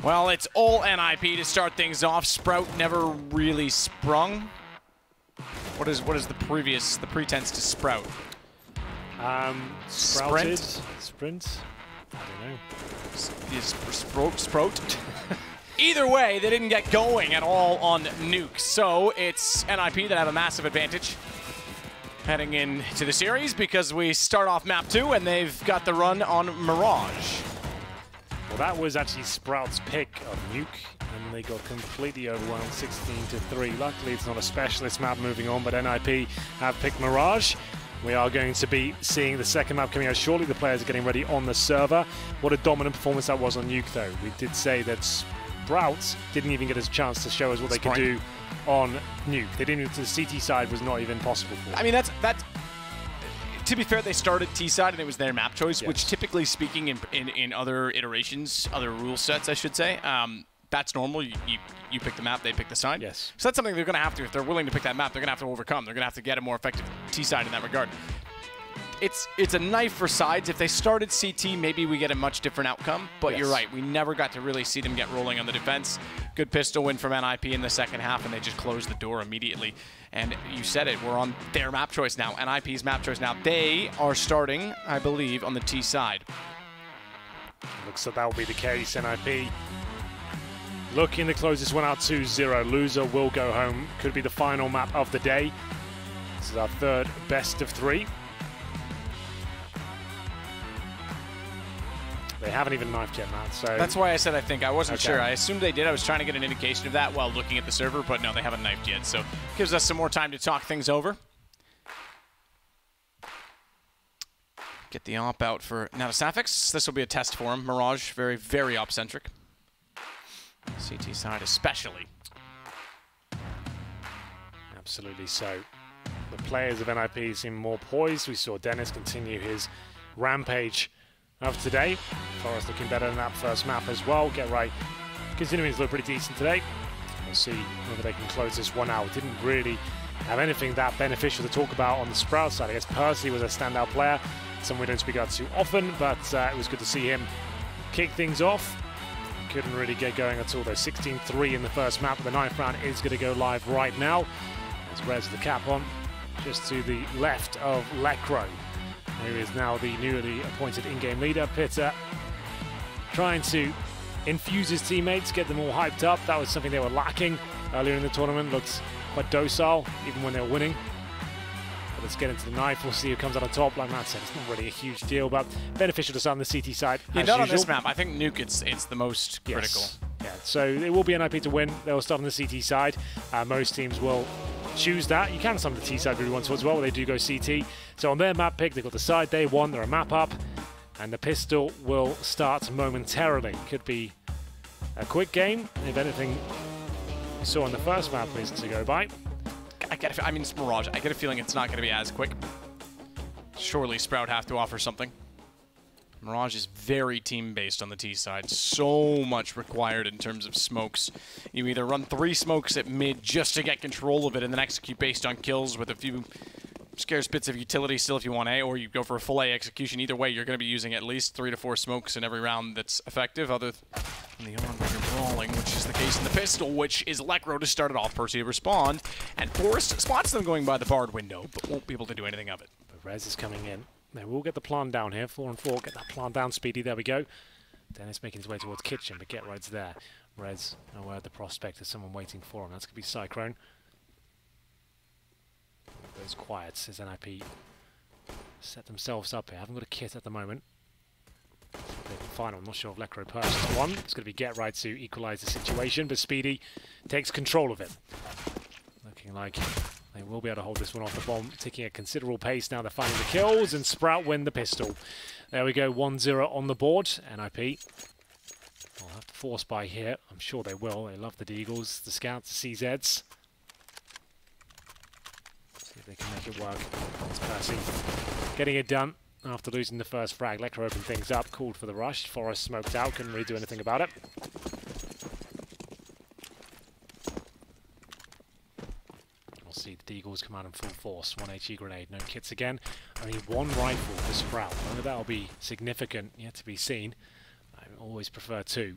Well, it's all NIP to start things off. Sprout never really sprung. What is the pretense to Sprout? Sprouted. Sprint? I don't know. Sprout? Either way, they didn't get going at all on Nuke. So it's NIP that have a massive advantage heading into the series because we start off map 2 and they've got the run on Mirage. Well, that was actually Sprout's pick of Nuke, and they got completely overwhelmed 16-3. Luckily, it's not a specialist map moving on, but NIP have picked Mirage. We are going to be seeing the second map coming out shortly. The players are getting ready on the server. What a dominant performance that was on Nuke, though. We did say that Sprout didn't even get a chance to show us what they could do on Nuke. They didn't even, the CT side was not even possible for them. I mean, that's to be fair, they started T-side and it was their map choice, yes. Which typically speaking in other iterations, other rule sets, I should say, that's normal. You pick the map, they pick the side. Yes. So that's something they're going to have to, if they're willing to pick that map, they're going to have to overcome. They're going to have to get a more effective T-side in that regard. It's a knife for sides. If they started CT, maybe we get a much different outcome. But yes. You're right, we never got to really see them get rolling on the defense. Good pistol win from NIP in the second half, and they just closed the door immediately. And you said it, we're on their map choice now, NIP's map choice now. They are starting, I believe, on the T side. Looks like that will be the case. NIP looking to close this one out 2-0. Loser will go home. Could be the final map of the day. This is our third best of 3. They haven't even knifed yet, Matt. So that's why I said I think. I wasn't sure. I assumed they did. I was trying to get an indication of that while looking at the server, but no, they haven't knifed yet. So gives us some more time to talk things over. Get the op out for now to Safix. This will be a test for him. Mirage, very, very op-centric. CT side especially. Absolutely so. The players of NIP seem more poised. We saw Dennis continue his rampage of today. Forest looking better than that first map as well. Get right. Continuing to look pretty decent today. We'll see whether they can close this one out. Didn't really have anything that beneficial to talk about on the Sprout side. I guess Percy was a standout player. Someone we don't speak about too often, but it was good to see him kick things off. Couldn't really get going at all though. 16-3 in the first map. The 9th round is going to go live right now. As Rez the cap on, just to the left of Lecro. Who is now the newly appointed in-game leader. Pitta trying to infuse his teammates, get them all hyped up. That was something they were lacking earlier in the tournament. Looked quite docile, even when they were winning. But let's get into the knife. We'll see who comes out on top. Like Matt said, it's not really a huge deal, but beneficial to start on the CT side. Yeah, not on this map. I think Nuke, it's the most critical. Yeah, so it will be NIP to win. They'll start on the CT side. Most teams will choose that. You can start on the T side if you want to as well, but they do go CT. So on their map pick, they've got the side they want, they're a map up, and the pistol will start momentarily. Could be a quick game, if anything you saw on the first map is to go by. I mean, it's Mirage. I get a feeling it's not going to be as quick. Surely Sprout have to offer something. Mirage is very team-based on the T side. So much required in terms of smokes. You either run 3 smokes at mid just to get control of it and then execute based on kills with a few scarce bits of utility still if you want A, or you go for a full A execution. Either way, you're going to be using at least 3 to 4 smokes in every round that's effective, other than the on when you're brawling, which is the case in the pistol, which is Lecro to start it off, Percy to respond, and Forrest spots them going by the barred window, but won't be able to do anything of it. But Rez is coming in. They will get the plant down here, 4 and 4. Get that plant down, Speedy. There we go. Dennis making his way towards kitchen, but get right's there. Rez aware of the prospect of someone waiting for him. That's going to be Cyclone. Goes quiet as NIP set themselves up here. Haven't got a kit at the moment. Final. I'm not sure if Lecro purchased one. It's going to be get right to equalize the situation, but Speedy takes control of it. Looking like they will be able to hold this one off. The bomb ticking at considerable pace now. They're finding the kills, and Sprout win the pistol. There we go, 1-0 on the board. NIP will have to force by here. I'm sure they will. They love the Deagles, the Scouts, the CZs. See if they can make it work. It's Percy getting it done after losing the first frag. Lecro opened things up, called for the rush. Forrest smoked out, couldn't really do anything about it. See the Deagles come out in full force. 1 HE grenade, no kits again. Only 1 rifle for Sprout. Whether that'll be significant, yet to be seen. I always prefer 2.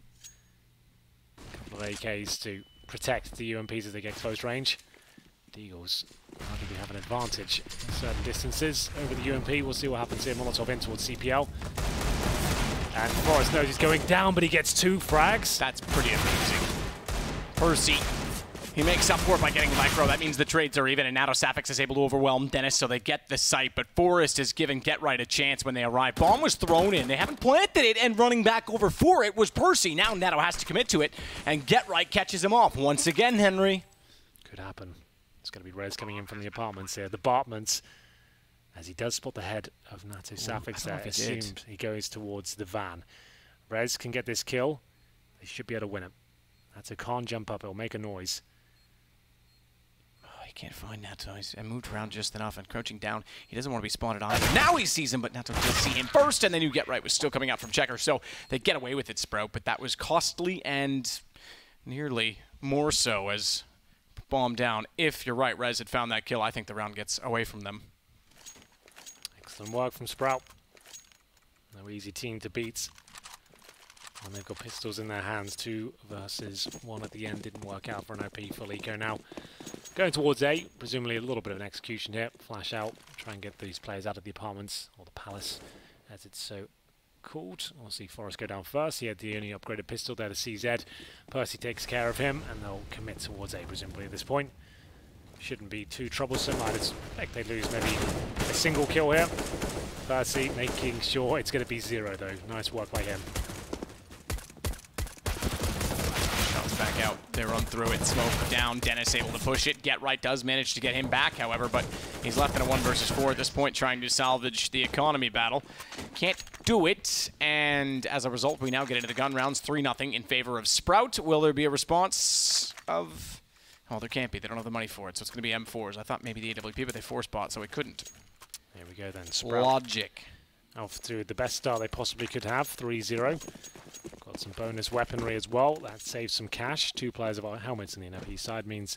couple of AKs to protect the UMPs as they get close range. The Eagles arguably have an advantage in certain distances over the UMP. We'll see what happens here. Molotov in towards CPL. And Forrest knows he's going down, but he gets 2 frags. That's pretty amazing. Percy, he makes up for it by getting micro. That means the trades are even, and now Safix is able to overwhelm Dennis, so they get the site. But Forrest is giving Get Right a chance when they arrive. Bomb was thrown in. They haven't planted it, and running back over for it was Percy. Now Neto has to commit to it, and Get Right catches him off. Once again, Henry. Could happen. It's going to be Rez coming in from the apartments here. The apartments, as he does spot the head of Nato Safix there, assumes he goes towards the van. Rez can get this kill. They should be able to win it. Nato can't jump up. It'll make a noise. Oh, he can't find Nato. He's moved around just enough and crouching down. He doesn't want to be spotted either. Now he sees him, but Nato does see him first, and then you Get Right was still coming out from Checker. So they get away with it, Sprout, but that was costly and nearly more so as bomb down. If you're right, Rez had found that kill, I think the round gets away from them. Excellent work from Sprout. No easy team to beat. And they've got pistols in their hands. 2 versus 1 at the end. Didn't work out for an OP for Lico now. Going towards A, presumably a little bit of an execution here. Flash out, try and get these players out of the apartments, or the palace, as it's so called. We'll see Forrest go down first. He had the only upgraded pistol there, the CZ. Percy takes care of him, and they'll commit towards A, presumably at this point. Shouldn't be too troublesome. I'd expect they lose maybe a single kill here. Percy making sure it's going to be 0, though. Nice work by him. Back out. They run through it. Smoke down. Dennis able to push it. Get Right does manage to get him back, however, but he's left in a 1 versus 4 at this point, trying to salvage the economy battle. Can't do it, and as a result, we now get into the gun rounds. 3-0 in favor of Sprout. Will there be a response of... Oh, there can't be. They don't have the money for it, so it's going to be M4s. I thought maybe the AWP, but they force bot, so it couldn't. There we go then. Sprout. Logic. Off to the best start they possibly could have, 3-0. Got some bonus weaponry as well. That saves some cash. 2 players of our helmets in the NFE side means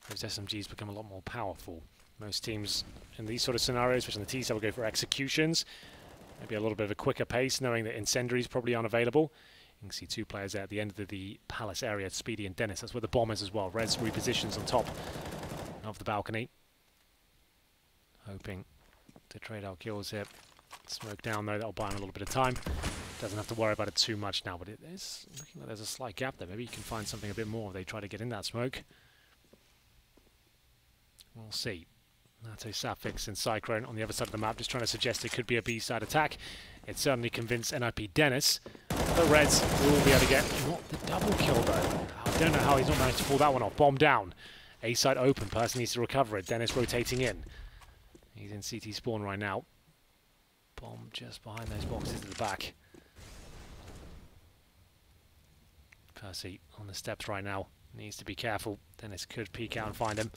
those SMGs become a lot more powerful. Most teams in these sort of scenarios, especially on the T side, will go for executions. Maybe a little bit of a quicker pace, knowing that incendiaries probably aren't available. You can see 2 players there at the end of the palace area, Speedy and Dennis. That's where the bomb is as well. Rez repositions on top of the balcony. Hoping to trade out kills here. Smoke down though, that'll buy him a little bit of time. Doesn't have to worry about it too much now, but it is looking like there's a slight gap there. Maybe you can find something a bit more if they try to get in that smoke. We'll see. Nato Safix and Cyclone on the other side of the map, just trying to suggest it could be a B-side attack. It certainly convinced NIP Dennis. The Reds will be able to get not the double kill though. I don't know how he's not managed to pull that one off. Bomb down. A-side open. Person needs to recover it. Dennis rotating in. He's in CT spawn right now. Bomb just behind those boxes at the back. Percy on the steps right now. Needs to be careful. Dennis could peek out and find him.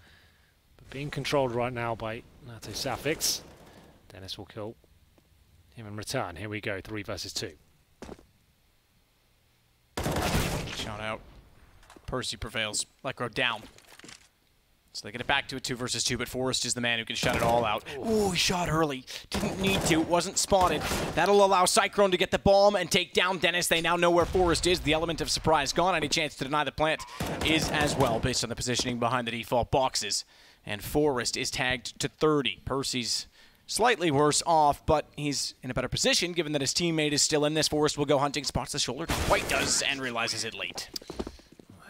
But being controlled right now by Nato Safix. Dennis will kill him in return. Here we go, 3 versus 2. Shot out. Percy prevails. Electro down. So they get it back to a 2 versus 2, but Forrest is the man who can shut it all out. Ooh, he shot early. Didn't need to. Wasn't spotted. That'll allow Cyclone to get the bomb and take down Dennis. They now know where Forrest is. The element of surprise gone. Any chance to deny the plant is as well, based on the positioning behind the default boxes. And Forrest is tagged to 30. Percy's slightly worse off, but he's in a better position given that his teammate is still in this. Forrest will go hunting, spots the shoulder. White does, and realizes it late.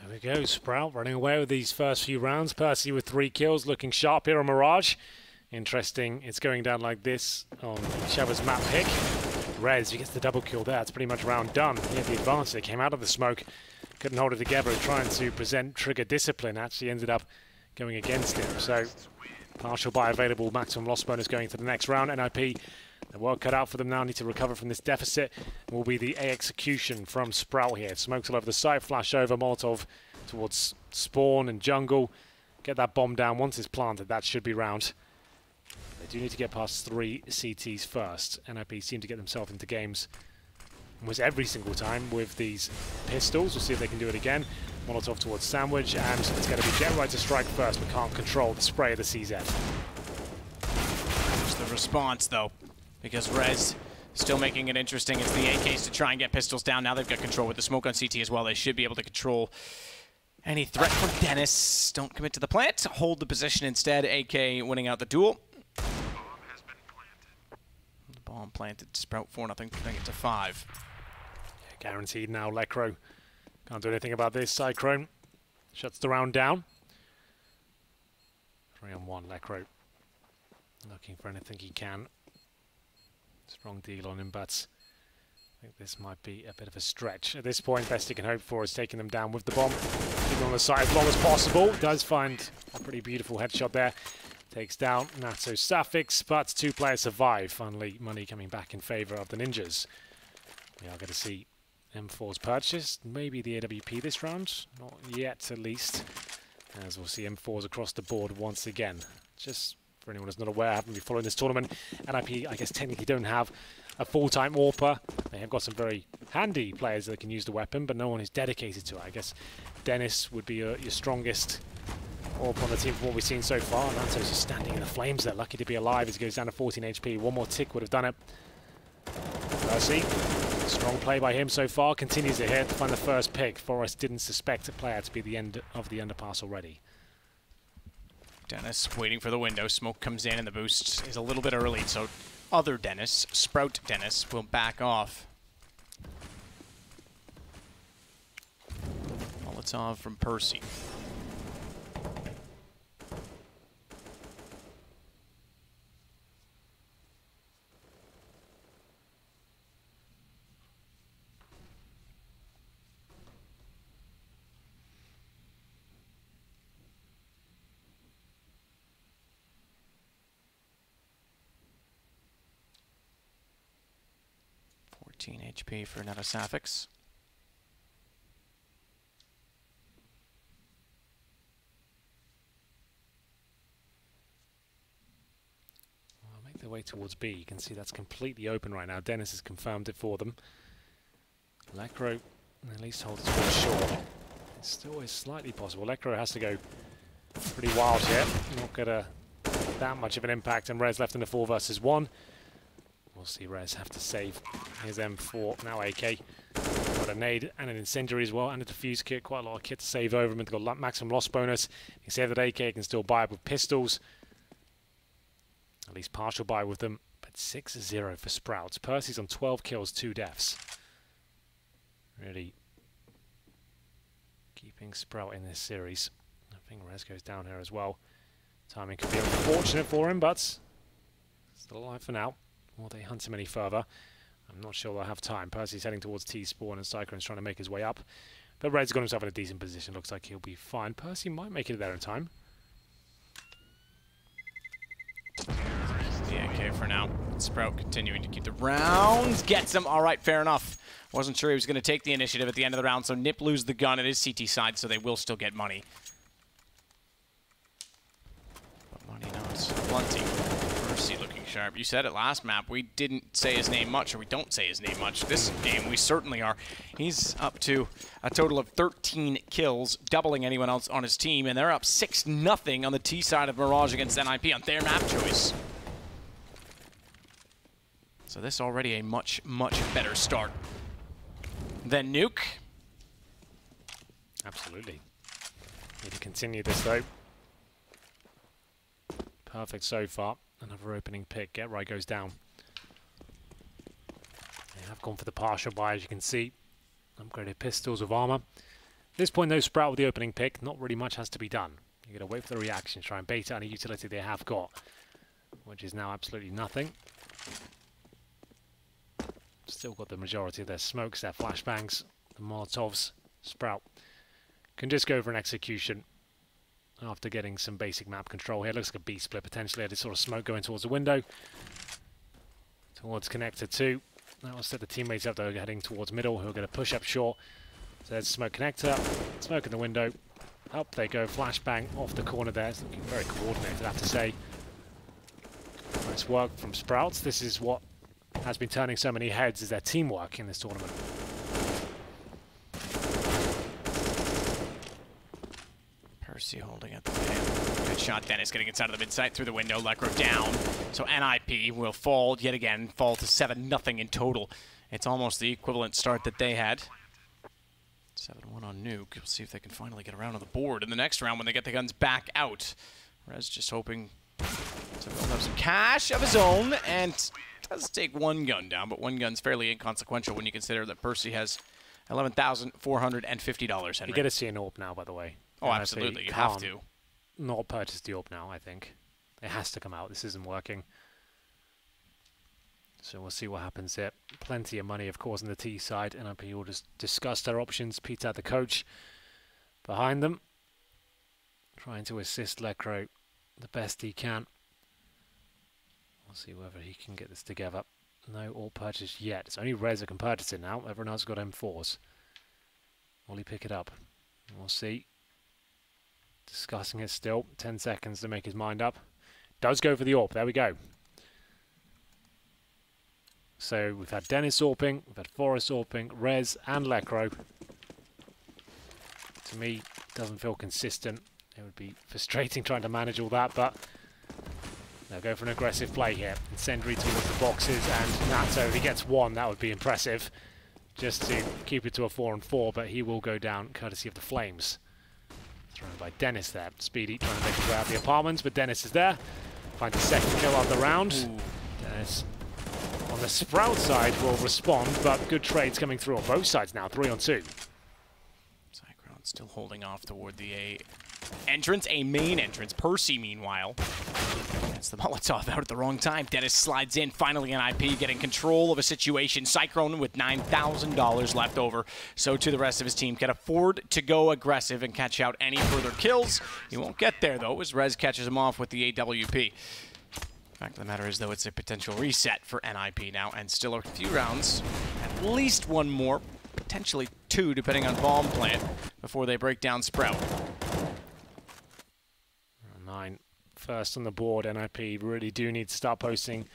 There we go, Sprout running away with these first few rounds. Percy with 3 kills, looking sharp here on Mirage. Interesting, it's going down like this on Sheva's map pick. Rez, he gets the double kill there. It's pretty much round done. He had the advance. They came out of the smoke, couldn't hold it together, trying to present trigger discipline. Actually ended up going against him. So partial buy available, maximum loss bonus going to the next round. NIP, the work cut out for them now, need to recover from this deficit. Will be the A execution from Sprout here. Smokes all over the site, flash over, Molotov towards spawn and jungle. Get that bomb down. Once it's planted, that should be round. They do need to get past 3 CTs first. NIP seem to get themselves into games almost every single time with these pistols. We'll see if they can do it again. Molotov towards Sandwich, and it's going to be Get Right to strike first, but can't control the spray of the CZ. There's the response, though, because Rez Still making it interesting. It's the AKs to try and get pistols down. Now they've got control with the smoke on CT as well. They should be able to control any threat from Dennis. Don't commit to the plant. Hold the position instead. AK winning out the duel. The bomb planted. Sprout 4-0. Bring it to 5. Yeah, guaranteed now. Lekro can't do anything about this. Cyclone shuts the round down. 3-on-1. Lekro looking for anything he can. Strong deal on him, but I think this might be a bit of a stretch. At this point, best he can hope for is taking them down with the bomb. Keeping on the side as long as possible. Does find a pretty beautiful headshot there. Takes down Nato Suffix, but 2 players survive. Finally, money coming back in favour of the Ninjas. We are going to see M4's purchased. Maybe the AWP this round. Not yet, at least. As we'll see M4s across the board once again. Just for anyone who's not aware, I haven't been following this tournament. NIP, I guess, technically don't have a full-time AWPer. They have got some very handy players that can use the weapon, but no one is dedicated to it. I guess Dennis would be your strongest AWP on the team from what we've seen so far. Nato's just standing in the flames there, lucky to be alive as he goes down to 14 HP. One more tick would have done it. Percy, strong play by him so far, continues to hit, find the first pick. Forrest didn't suspect a player to be the end of the underpass already. Dennis waiting for the window. Smoke comes in and the boost is a little bit early, so other Dennis, Sprout Dennis, will back off. Molotov from Percy. HP for Neta Suffix. Well, make their way towards B. You can see that's completely open right now. Dennis has confirmed it for them. Lekro at least holds his way short. It still is slightly possible. Lekro has to go pretty wild here. Not gonna that much of an impact, and Rez left in the 4 versus 1. We'll see Rez have to save his M4, now AK. Got a nade and an incendiary as well, and a defuse kit. Quite a lot of kit to save over him. They've got maximum loss bonus. You can see that AK can still buy it with pistols. At least partial buy with them. But 6-0 for Sprouts. Percy's on 12 kills, 2 deaths. Really keeping Sprout in this series. I think Rez goes down here as well. Timing could be unfortunate for him, but still alive for now. Will they hunt him any further? I'm not sure they'll have time. Percy's heading towards T-Spawn and Cyclone's trying to make his way up. But Red's got himself in a decent position. Looks like he'll be fine. Percy might make it there in time. The AK for now. Sprout continuing to keep the rounds. Gets him. All right, fair enough. Wasn't sure he was going to take the initiative at the end of the round, so Nip lose the gun. It is CT side, so they will still get money. But money not plenty. Percy looking sharp. You said it last map. We didn't say his name much, or we don't say his name much. This game, we certainly are. He's up to a total of 13 kills, doubling anyone else on his team, and they're up 6-0 on the T side of Mirage against NIP on their map choice. So this already a much, much better start than Nuke. Absolutely. Need to continue this, though. Perfect so far. Another opening pick. Get right goes down. They have gone for the partial buy, as you can see. Upgraded pistols with armor. At this point, though, Sprout with the opening pick. Not really much has to be done. You're going to wait for the reaction, try and bait out any utility they have got, which is now absolutely nothing. Still got the majority of their smokes, their flashbangs, the Molotovs. Sprout can just go for an execution after getting some basic map control here. Looks like a B split potentially. I just sort of smoke going towards the window. Towards connector 2. That will set the teammates up, though, heading towards middle, who are going to push up short. So there's smoke connector, smoke in the window. Up they go, flashbang off the corner there. It's looking very coordinated, I have to say. Nice work from Sprouts. This is what has been turning so many heads, is their teamwork in this tournament. Percy holding at the man. Good shot. Dennis getting inside of the mid-site through the window. Lekro down. So NIP will fall yet again. Fall to 7-0 in total. It's almost the equivalent start that they had. 7-1 on Nuke. We'll see if they can finally get around on the board in the next round when they get the guns back out. Rez just hoping to build up some cash of his own, and does take one gun down, but one gun's fairly inconsequential when you consider that Percy has $11,450. You get to see an AWP now, by the way. Oh, absolutely. You have to. Not purchase the AWP now, I think. It has to come out. This isn't working. So we'll see what happens here. Plenty of money, of course, on the T side. NIP will just discuss their options. Peter, the coach, behind them, trying to assist Lekro the best he can. We'll see whether he can get this together. No AWP purchase yet. It's only Rez that can purchase it now. Everyone else has got M4s. Will he pick it up? We'll see. Discussing it still. 10 seconds to make his mind up. Does go for the AWP. There we go. So we've had Dennis AWPing, we've had Forrest AWPing, Rez and Lekro. To me, doesn't feel consistent. It would be frustrating trying to manage all that, but they'll go for an aggressive play here. Incendiary towards the boxes, and Nato, if he gets one, that would be impressive. Just to keep it to a 4-on-4, but he will go down courtesy of the flames. Thrown by Dennis there. Speedy trying to make his way out of the apartments, but Dennis is there. Finds a second kill of the round. Ooh. Dennis on the Sprout side will respond, but good trades coming through on both sides now. 3-on-2. Cyclone still holding off toward the A entrance, a main entrance. Percy, meanwhile, gets the Molotov out at the wrong time. Dennis slides in, finally an IP, getting control of a situation. Cyclone with $9,000 left over, so to the rest of his team can afford to go aggressive and catch out any further kills. He won't get there, though, as Rez catches him off with the AWP. Fact of the matter is, though, it's a potential reset for NIP now, and still a few rounds, at least one more, potentially two, depending on bomb plant, before they break down Sprout. 9 first on the board. NIP really do need to start posting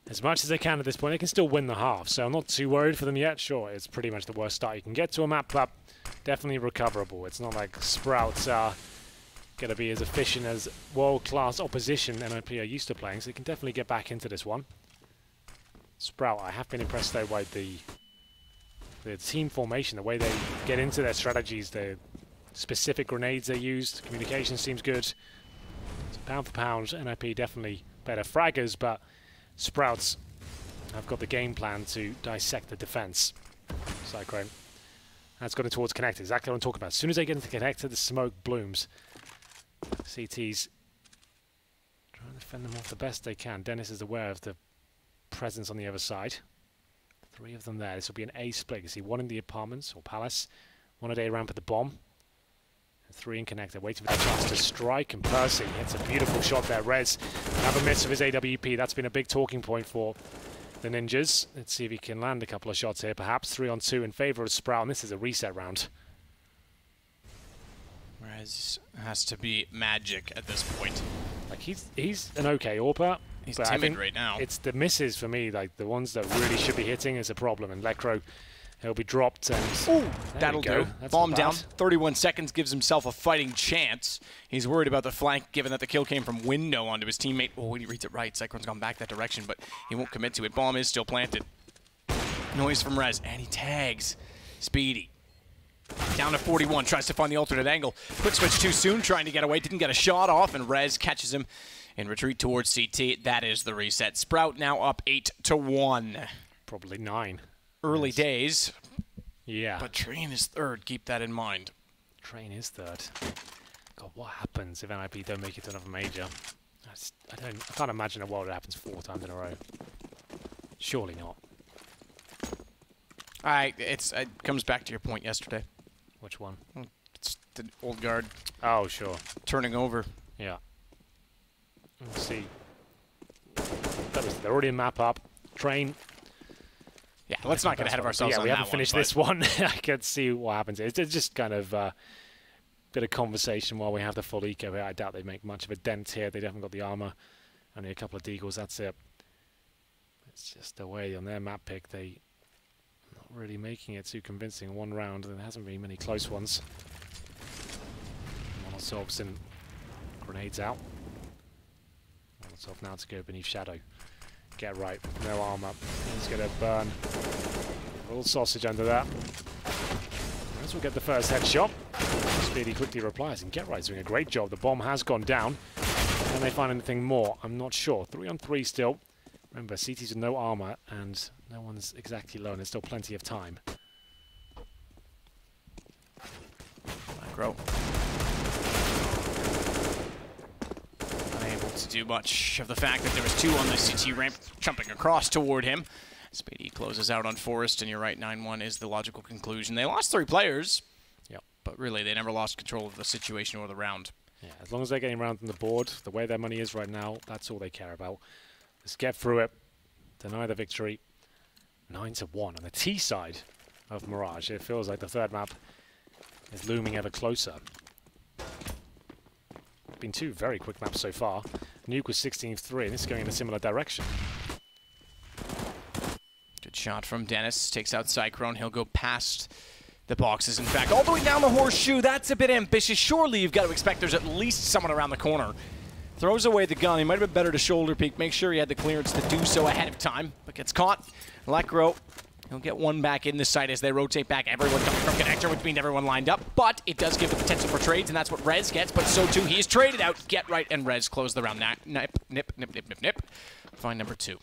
as much as they can at this point. They can still win the half, so I'm not too worried for them yet. Sure, it's pretty much the worst start you can get to a map, but definitely recoverable. It's not like Sprouts are going to be as efficient as world-class opposition NIP are used to playing, so they can definitely get back into this one. Sprout, I have been impressed though by the team formation, the way they get into their strategies, the specific grenades they used. Communication seems good. So pound for pound, NIP definitely better fraggers, but Sprouts have got the game plan to dissect the defense. Cyclone. That's got it towards connector. Exactly what I'm talking about. As soon as they get into connector, the smoke blooms. CT's trying to fend them off the best they can. Dennis is aware of the presence on the other side. 3 of them there. This will be an A split. You see 1 in the apartments or palace, 1 at A ramp at the bomb, and 3 in connector. Waiting for the chance to strike, and Percy hits a beautiful shot there. Rez have a miss of his AWP. That's been a big talking point for the Ninjas. Let's see if he can land a couple of shots here, perhaps. 3-on-2 in favor of Sprout, and this is a reset round. Rez has to be magic at this point. Like he's an okay AWPer. He's timid right now. It's the misses for me, like the ones that really should be hitting, is a problem. And Lekro, he'll be dropped. And ooh, that'll do. Bomb down. 31 seconds gives himself a fighting chance. He's worried about the flank, given that the kill came from window onto his teammate. Oh, when he reads it right, Cyclone's gone back that direction, but he won't commit to it. Bomb is still planted. Noise from Rez, and he tags Speedy. Down to 41, tries to find the alternate angle. Quick switch too soon, trying to get away. Didn't get a shot off, and Rez catches him in retreat towards CT. That is the reset. Sprout now up 8-1. Probably 9. Early days. Yeah. But Train is third. Keep that in mind. Train is third. God, what happens if NIP don't make it to another major? I can't imagine a world that happens 4 times in a row. Surely not. It comes back to your point yesterday. Which one? It's the old guard. Oh, sure. Turning over. Yeah. Let's see. They're already in map up. Train. Yeah, let's not get ahead of ourselves. Yeah, we haven't finished this one. I can see what happens. It's just kind of a bit of conversation while we have the full eco here. I doubt they make much of a dent here. They haven't got the armor. Only a couple of deagles, that's it. It's just the way on their map pick, they not really making it too convincing in one round. There hasn't been many close ones. Molotovs and grenades out. Molotov now to go beneath Shadow. Get right, no armor. He's going to burn a little sausage under that. As we'll get the first headshot. Speedy quickly replies, and Get Right's doing a great job. The bomb has gone down. Can they find anything more? I'm not sure. 3-on-3 still. Remember, CT's with no armor, and no one's exactly low, and there's still plenty of time. Macro. Unable to do much of the fact that there was 2 on the CT ramp jumping across toward him. Speedy closes out on Forest, and you're right, 9-1 is the logical conclusion. They lost 3 players, but really they never lost control of the situation or the round. Yeah, as long as they're getting around on the board, the way their money is right now, that's all they care about. Let's get through it, deny the victory. 9-1 on the T side of Mirage. It feels like the third map is looming ever closer. Been 2 very quick maps so far. Nuke was 16-3, and this is going in a similar direction. Good shot from Dennis. Takes out Cyclone. He'll go past the boxes. In fact, all the way down the horseshoe. That's a bit ambitious. Surely you've got to expect there's at least someone around the corner. Throws away the gun. He might have been better to shoulder peek. Make sure he had the clearance to do so ahead of time, but gets caught. Lekro, he'll get one back in this site as they rotate back. Everyone coming from connector, which means everyone lined up, but it does give the potential for trades, and that's what Rez gets, but so too he is traded out. Get Right and Rez close the round. Nip, nip, nip, nip, nip, nip. Find number 2.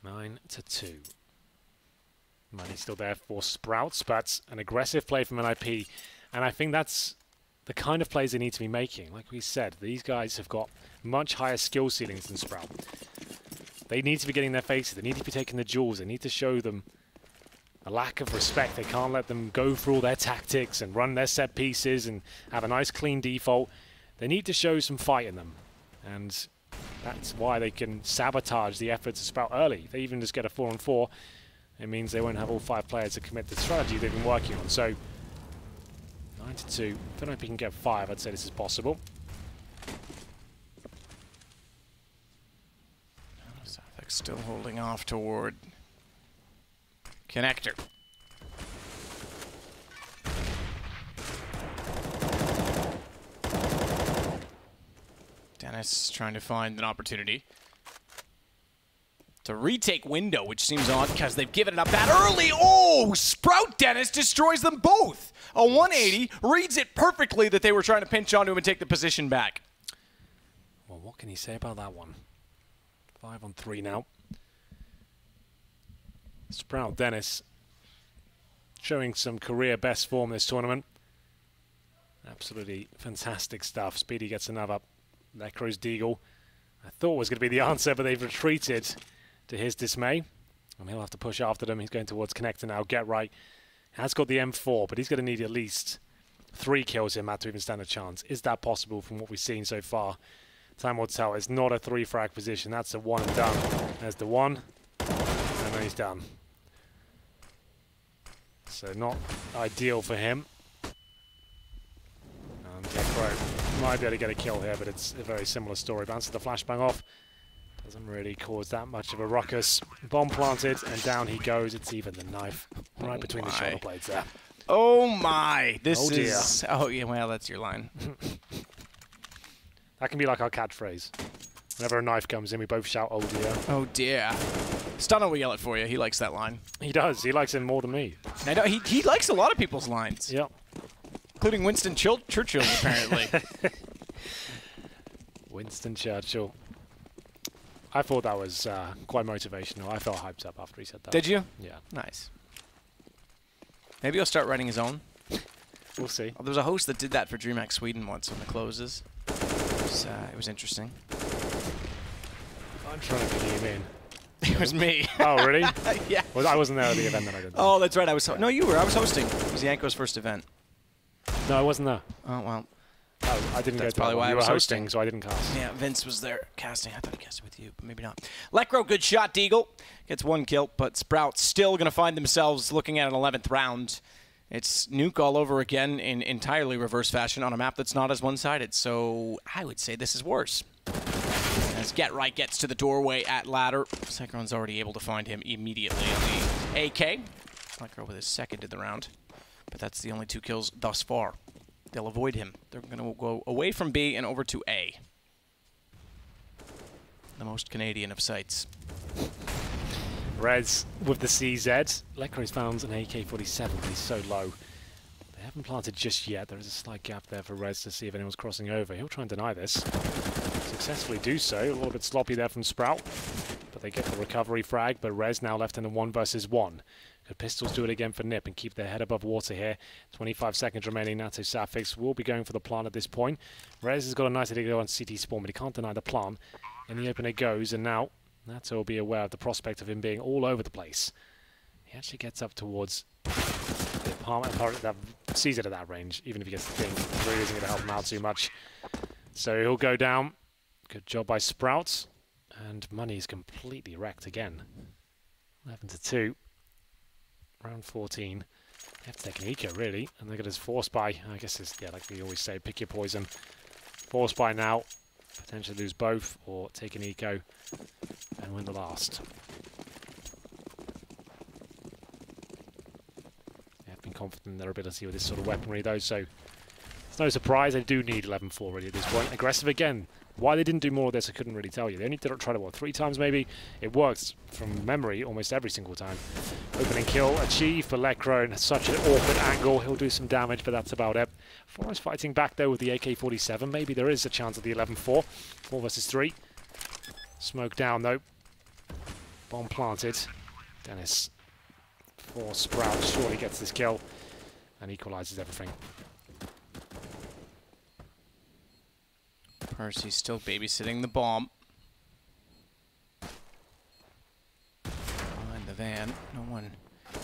9-2. Money still there for Sprouts, but an aggressive play from NIP, and I think that's the kind of plays they need to be making. Like we said, these guys have got much higher skill ceilings than Sprout. They need to be getting their faces. They need to be taking the jewels. They need to show them a lack of respect. They can't let them go through all their tactics and run their set pieces and have a nice clean default. They need to show some fight in them, and that's why they can sabotage the efforts of Sprout early. If they even just get a 4-on-4, it means they won't have all 5 players to commit the strategy they've been working on. So 9-2. If NIP can get 5, I'd say this is possible. Safek still holding off toward connector. Dennis trying to find an opportunity to retake window, which seems odd because they've given it up that early. Oh, Sprout Dennis destroys them both. A 180, reads it perfectly that they were trying to pinch onto him and take the position back. Well, what can you say about that one? 5-on-3 now. Sprout Dennis showing some career best form this tournament. Absolutely fantastic stuff. Speedy gets another. Lekro's Deagle, I thought was going to be the answer, but they've retreated to his dismay. And he'll have to push after them. He's going towards connector now. Get Right has got the M4, but he's going to need at least 3 kills in Matt to even stand a chance. Is that possible from what we've seen so far? Time will tell. It's not a 3-frag position. That's a 1 and done. There's the 1, and then he's done. So not ideal for him. And Get Right might be able to get a kill here, but it's a very similar story. Bounces the flashbang off. Doesn't really cause that much of a ruckus. Bomb planted, and down he goes. It's even the knife right between the shoulder blades there. Oh my! This oh dear. is. Oh yeah, well that's your line. That can be like our catchphrase. Whenever a knife comes in, we both shout, "Oh dear." Oh dear. Stunner will yell it for you. He likes that line. He does. He likes it more than me. I know. He likes a lot of people's lines. Yep. Including Winston Churchill's, apparently. Winston Churchill. I thought that was quite motivational. I felt hyped up after he said that. Did you? Yeah. Nice. Maybe he'll start writing his own. We'll see. Oh, there was a host that did that for DreamHack Sweden once on the closes. It was interesting. I'm trying to get him in. It was me. Oh, really? Yeah. Well, I wasn't there at the event that I did. Oh, that's right. No, you were. I was hosting. It was Yanko's first event. No, I wasn't there. Oh, well. Oh, I didn't That's go to probably that why one. I You was were hosting. hosting, so I didn't cast. Yeah, Vince was there casting. I thought he casted with you, but maybe not. Lekro, good shot. Deagle gets 1 kill, but Sprout still going to find themselves looking at an 11th round. It's nuke all over again in entirely reverse fashion on a map that's not as one-sided. So I would say this is worse. As Get Right gets to the doorway at ladder, Cyclone's already able to find him immediately on the AK. Lekro with his second in the round. But that's the only 2 kills thus far. They'll avoid him. They're going to go away from B and over to A. The most Canadian of sites. Rez with the CZ. Lecro's found an AK-47, but he's so low. They haven't planted just yet. There is a slight gap there for Rez to see if anyone's crossing over. He'll try and deny this. Successfully do so. A little bit sloppy there from Sprout. But they get the recovery frag. But Rez now left in a 1 versus 1. Could Pistols do it again for Nip and keep their head above water here? 25 seconds remaining. Nato Safix will be going for the plant at this point. Rez has got a nice idea to go on CT spawn, but he can't deny the plant. In the open it goes, and now Nato will be aware of the prospect of him being all over the place. He actually gets up towards the apartment that sees it at that range, even if he gets the thing. It really isn't going to help him out too much. So he'll go down. Good job by Sprout. And Money is completely wrecked again. 11-2. Round 14. They have to take an eco, really. And they got his force buy. I guess it's, yeah, like we always say, pick your poison. Force buy now. Potentially lose both, or take an eco and win the last. They have been confident in their ability with this sort of weaponry, though, so it's no surprise they do need 11-4 really at this point. Aggressive again. Why they didn't do more of this, I couldn't really tell you. They only did try to, what, 3 times maybe? It works from memory almost every single time. Opening kill achieved for Lecro, and such an awkward angle. He'll do some damage, but that's about it. Forrest fighting back though with the AK-47. Maybe there is a chance of the 11-4. 4 versus 3. Smoke down though. Bomb planted. Dennis for Sprout surely gets this kill and equalizes everything. Percy's still babysitting the bomb. Behind the van, no one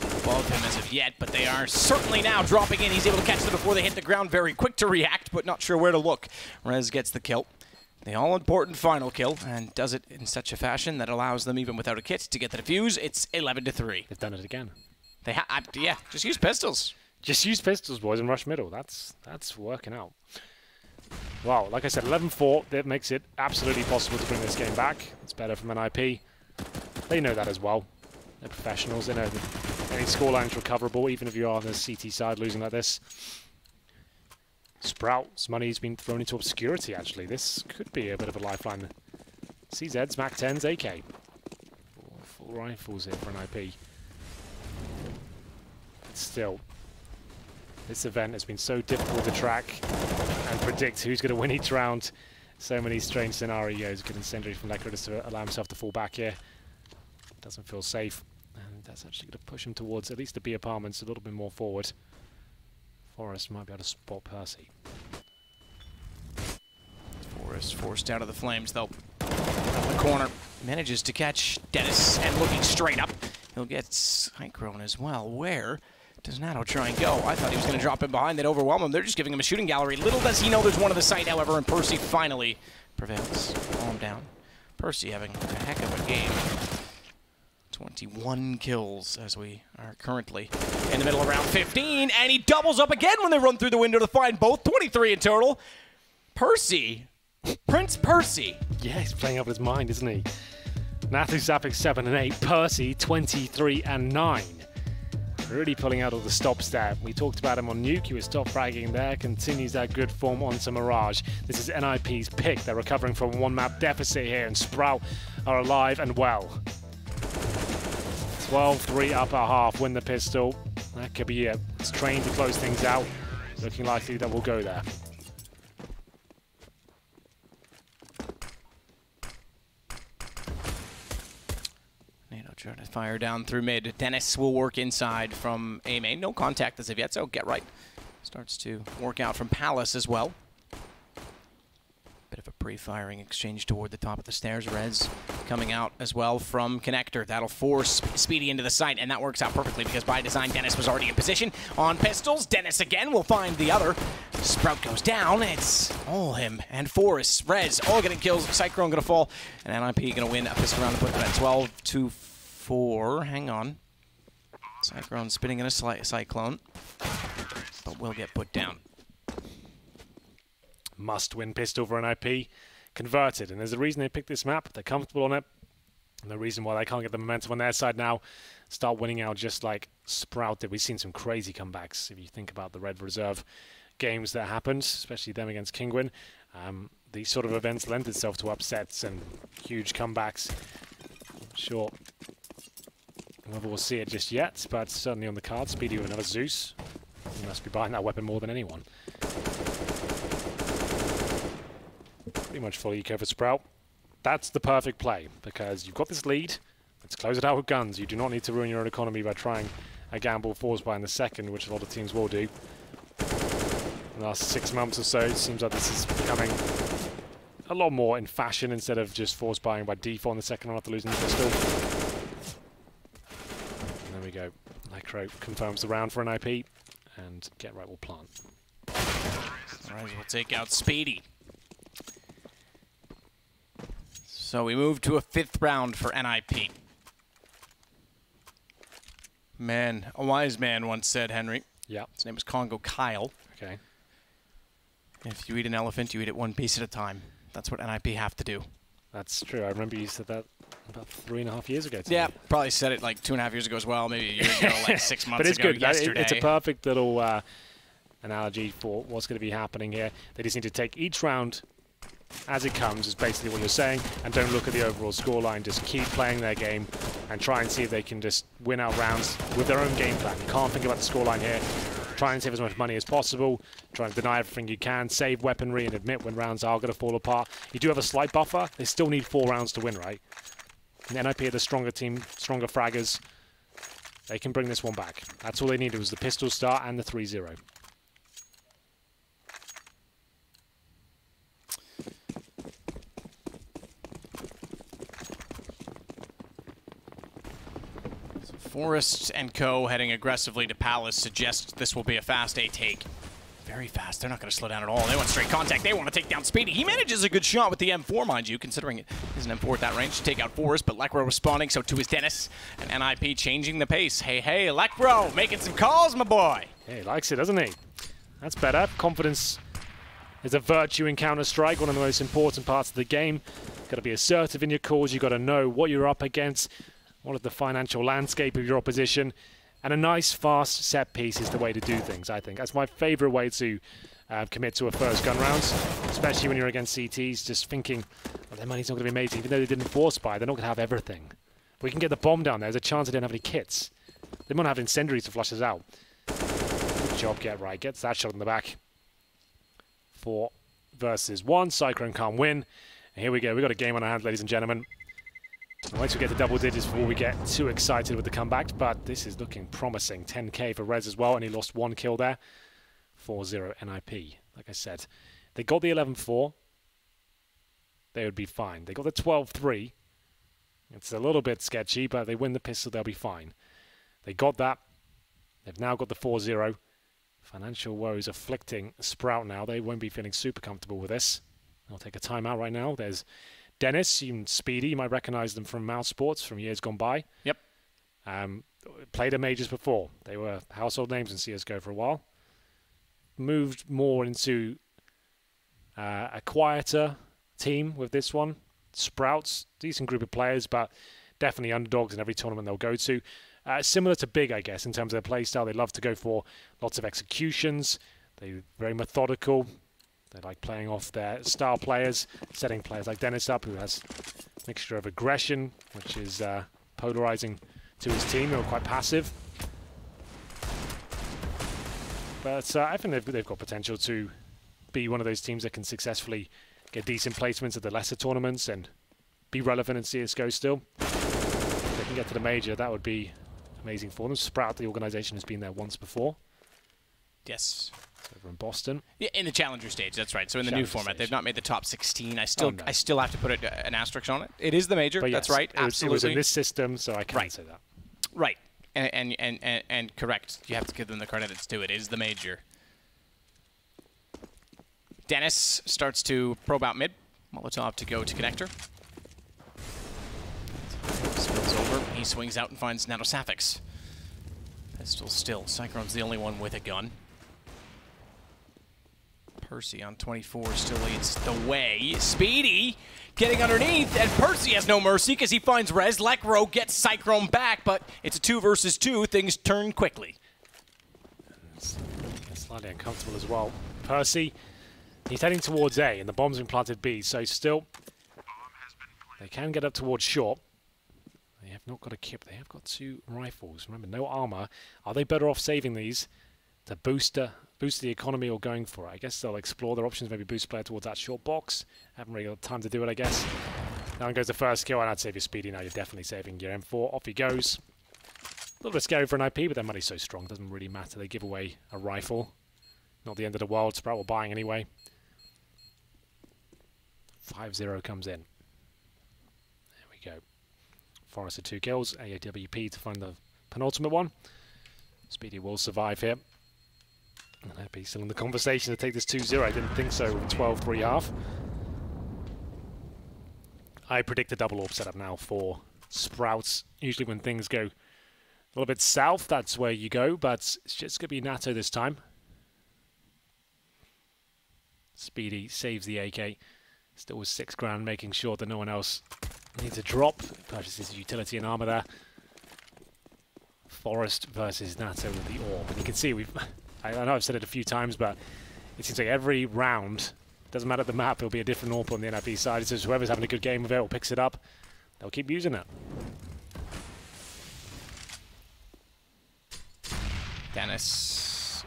above him as of yet, but they are certainly now dropping in. He's able to catch them before they hit the ground. Very quick to react, but not sure where to look. Rez gets the kill. The all-important final kill, and does it in such a fashion that allows them, even without a kit, to get the defuse. It's 11-3. They've done it again. They yeah, just use pistols. Just use pistols, boys, and rush middle. That's working out. Wow, like I said, 11-4, that makes it absolutely possible to bring this game back. It's better from an IP. They know that as well. They're professionals. They know that any scoreline is recoverable, even if you are on the CT side losing like this. Sprout's money's been thrown into obscurity, actually. This could be a bit of a lifeline. CZs, Mac 10s, AK. Full rifles here for an IP. But still, this event has been so difficult to track and predict who's going to win each round. So many strange scenarios. Good incendiary from Lecro just to allow himself to fall back here. Doesn't feel safe. And that's actually going to push him towards at least the B apartments a little bit more forward. Forrest might be able to spot Percy. Forrest forced out of the flames, though. Out the corner. Manages to catch Dennis, and looking straight up. He'll get Cyclone as well. Where does Nato try and go? I thought he was going to drop in behind. They'd overwhelm him. They're just giving him a shooting gallery. Little does he know there's one on the site, however, and Percy finally prevails. Calm down. Percy having a heck of a game. 21 kills as we are currently in the middle of round 15, and he doubles up again when they run through the window to find both. 23 in total. Percy, Prince Percy. Yeah, he's playing up his mind, isn't he? Nathu Zapik 7 and 8, Percy 23 and 9. Really pulling out all the stops there. We talked about him on Nuke. He was top fragging there. Continues that good form onto Mirage. This is NIP's pick. They're recovering from one map deficit here, and Sprout are alive and well. 12-3 upper half, win the pistol. That could be it. It's trained to close things out. Looking likely that we'll go there. NATO trying to fire down through mid. Dennis will work inside from A main. No contact as of yet, so get right. Starts to work out from Palace as well. Bit of a pre-firing exchange toward the top of the stairs. Rez coming out as well from Connector. That'll force Speedy into the site, and that works out perfectly because by design, Dennis was already in position. On pistols, Dennis again will find the other. Sprout goes down. It's all him and Forrest. Rez all getting kills. Cyclone going to fall, and NIP going to win a pistol round to put them at 12-4. Hang on. Cyclone spinning in a Cyclone, but will get put down. Must-win pistol for an IP. Converted, and there's a reason they picked this map. They're comfortable on it. And the reason why they can't get the momentum on their side now, start winning out just like Sprout did. We've seen some crazy comebacks. If you think about the Red Reserve games that happened, especially them against Kingwin, these sort of events lend itself to upsets and huge comebacks. Not sure whether we'll see it just yet, but certainly on the card. Speedy with another Zeus. He must be buying that weapon more than anyone. Pretty much full eco for Sprout. That's the perfect play, because you've got this lead. Let's close it out with guns. You do not need to ruin your own economy by trying a gamble force buy in the second, which a lot of teams will do. In the last 6 months or so, it seems like this is becoming a lot more in fashion instead of just force buying by default in the second round after losing the pistol. And there we go. Lycro confirms the round for an IP, and Get Right will plant. Alright, we'll take out Speedy. So we move to a 5th round for NIP. Man, a wise man once said, Henry. Yeah. His name was Congo Kyle. Okay. If you eat an elephant, you eat it one piece at a time. That's what NIP have to do. That's true. I remember you said that about 3.5 years ago. Yeah, probably said it like 2.5 years ago as well. Maybe a year ago, like 6 months but it's ago, good. yesterday. It's a perfect little analogy for what's going to be happening here. They just need to take each round as it comes, is basically what you're saying, and don't look at the overall scoreline. Just keep playing their game and try and see if they can just win out rounds with their own game plan. You can't think about the scoreline here. Try and save as much money as possible. Try and deny everything you can. Save weaponry and admit when rounds are going to fall apart. You do have a slight buffer. They still need 4 rounds to win, right? And NIP are the stronger team, stronger fraggers. They can bring this one back. That's all they needed, was the pistol start and the 3-0. Forrest and Co. heading aggressively to Palace suggests this will be a fast A take. Very fast. They're not going to slow down at all. They want straight contact. They want to take down Speedy. He manages a good shot with the M4, mind you, considering it is an M4 at that range to take out Forrest, but Lecro responding, so too is Dennis. And NIP changing the pace. Hey, hey, Lecro, making some calls, my boy. Yeah, he likes it, doesn't he? That's better. Confidence is a virtue in Counter-Strike, one of the most important parts of the game. Got to be assertive in your calls. You've got to know what you're up against, what is the financial landscape of your opposition, and a nice, fast set piece is the way to do things, I think. That's my favorite way to commit to a first gun round, especially when you're against CTs, just thinking, oh, their money's not going to be amazing. Even though they didn't force buy, they're not going to have everything. We can get the bomb down there. There's a chance they didn't have any kits. They might have incendiaries to flush us out. Good job, Get Right. Gets that shot in the back. 4 versus 1. Cyclone can't win. And here we go. We've got a game on our hands, ladies and gentlemen. Wait till we get to double digits before we get too excited with the comeback, but this is looking promising. 10k for Rez as well, and he lost 1 kill there. 4-0 NIP. Like I said, they got the 11-4. They would be fine. They got the 12-3. It's a little bit sketchy, but they win the pistol, they'll be fine. They got that. They've now got the 4-0. Financial woes afflicting Sprout now. They won't be feeling super comfortable with this. They'll take a timeout right now. There's Dennis, even Speedy. You might recognize them from Mouse Sports from years gone by. Yep. Played at majors before. They were household names in CSGO for a while. Moved more into a quieter team with this one. Sprouts, decent group of players, but definitely underdogs in every tournament they'll go to. Similar to Big, I guess, in terms of their play style. They love to go for lots of executions. They're very methodical. They like playing off their star players, setting players like Dennis up, who has a mixture of aggression, which is polarizing to his team. They're quite passive. But I think they've got potential to be one of those teams that can successfully get decent placements at the lesser tournaments and be relevant in CSGO still. If they can get to the major, that would be amazing for them. Sprout, the organization, has been there once before. Yes. It's over in Boston. Yeah, in the challenger stage, that's right. So in the new format, they've not made the top 16. I still have to put an asterisk on it. It is the major. But that's yes, right. Absolutely. It was in this system, so I can't say that. Right. And correct. You have to give them the credit it's due. It is the major. Dennis starts to probe out mid. Molotov to go to connector. Spills over. He swings out and finds Nanosaphics. Pistol still. Cyclone's the only one with a gun. Percy on 24 still leads the way. Speedy getting underneath, and Percy has no mercy because he finds Rez. Lekro gets Cyclone back, but it's a 2 versus 2. Things turn quickly. It's slightly uncomfortable as well. Percy, he's heading towards A, and the bomb's been planted B, so still they can get up towards short. They have not got a kip. They have got 2 rifles. Remember, no armor. Are they better off saving these to boost the economy or going for it? I guess they'll explore their options, maybe boost player towards that short box. Haven't really got time to do it, I guess. Down goes the first kill, and I'd save your Speedy now. You're definitely saving your M4. Off he goes. A little bit scary for an IP, but their money's so strong. Doesn't really matter. They give away a rifle. Not the end of the world. Sprout will buying anyway. 5-0 comes in. There we go. Forrester 2 kills. AWP to find the penultimate one. Speedy will survive here. And IP still in the conversation to take this 2-0. I didn't think so with 12-3 half. I predict a double AWP setup now for Sprouts. Usually when things go a little bit south, that's where you go, but it's just going to be NATO this time. Speedy saves the AK. Still with 6 grand, making sure that no one else needs a drop. Purchases utility and armor there. Forest versus NATO with the AWP. And you can see I know I've said it a few times, but it seems like every round, doesn't matter the map, it'll be a different AWP on the NIP side. So whoever's having a good game of it or picks it up, they'll keep using it. Dennis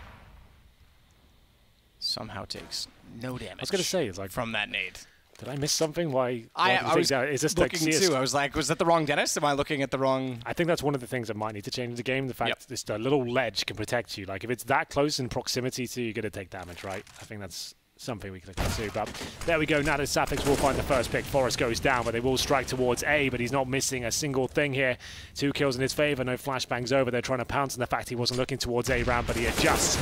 somehow takes no damage. I was going to say, it's like from that nade. Did I miss something? Why I was is this looking like too. I was like, was that the wrong Dennis? Am I looking at the wrong? I think that's one of the things that might need to change the game. The fact that a little ledge can protect you. Like if it's that close in proximity to you, you're going to take damage, right? I think that's something we can look into. But there we go. Now the Sapphix will find the first pick. Forrest goes down, but they will strike towards A, but he's not missing a single thing here. 2 kills in his favor. No flashbangs over. They're trying to pounce on the fact he wasn't looking towards A round, but he adjusts.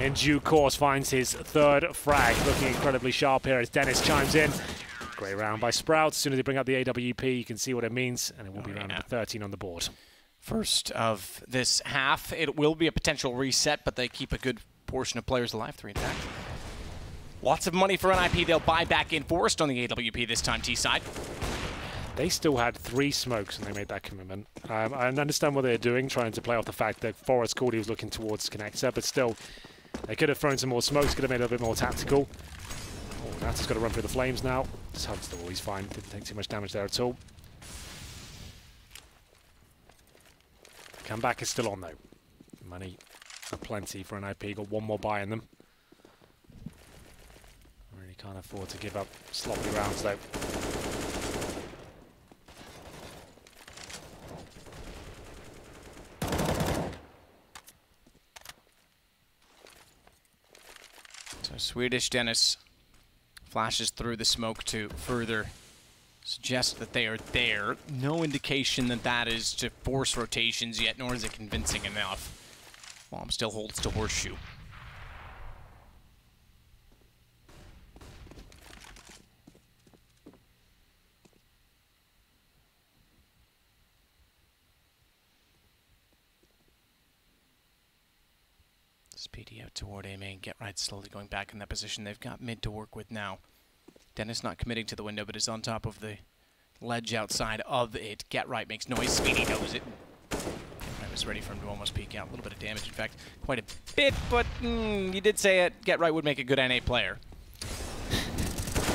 In due course, finds his 3rd frag. Looking incredibly sharp here as Dennis chimes in. Great round by Sprout. As soon as they bring up the AWP, you can see what it means, and it will be round number 13 on the board. First of this half. It will be a potential reset, but they keep a good portion of players alive. 3 in fact. Lots of money for NIP. They'll buy back in Forest on the AWP this time, T-side. They still had 3 smokes when they made that commitment. I understand what they're doing, trying to play off the fact that Forest called he was looking towards connector, but still, they could have thrown some more smokes, could have made it a bit more tactical. Oh, Nata's got to run through the flames now. This HUD's still always fine. Didn't take too much damage there at all. Comeback is still on, though. Money plenty for NIP. Got 1 more buy in them. Really can't afford to give up sloppy rounds, though. So Swedish Dennis flashes through the smoke to further suggest that they are there. No indication that that is to force rotations yet, nor is it convincing enough. Bomb still holds to Horseshoe. Speedy out toward A main. Get right slowly going back in that position. They've got mid to work with now. Dennis not committing to the window, but is on top of the ledge outside of it. Get right makes noise. Speedy knows it. I was ready for him to almost peek out. A little bit of damage, in fact, quite a bit, but you did say it. Get right would make a good NA player.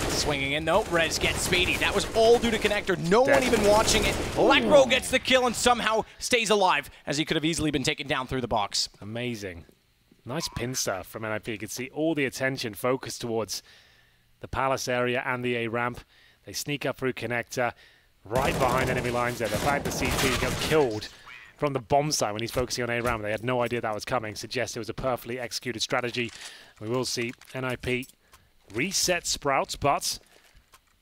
Swinging in, though. Rez gets Speedy. That was all due to connector. No one even watching it. Lekro gets the kill and somehow stays alive, as he could have easily been taken down through the box. Amazing. Nice pin stuff from NIP. You can see all the attention focused towards the Palace area and the A ramp. They sneak up through connector, right behind enemy lines there. The fact that CT got killed from the bomb site when he's focusing on A ramp, they had no idea that was coming, suggests it was a perfectly executed strategy. We will see NIP reset Sprouts, but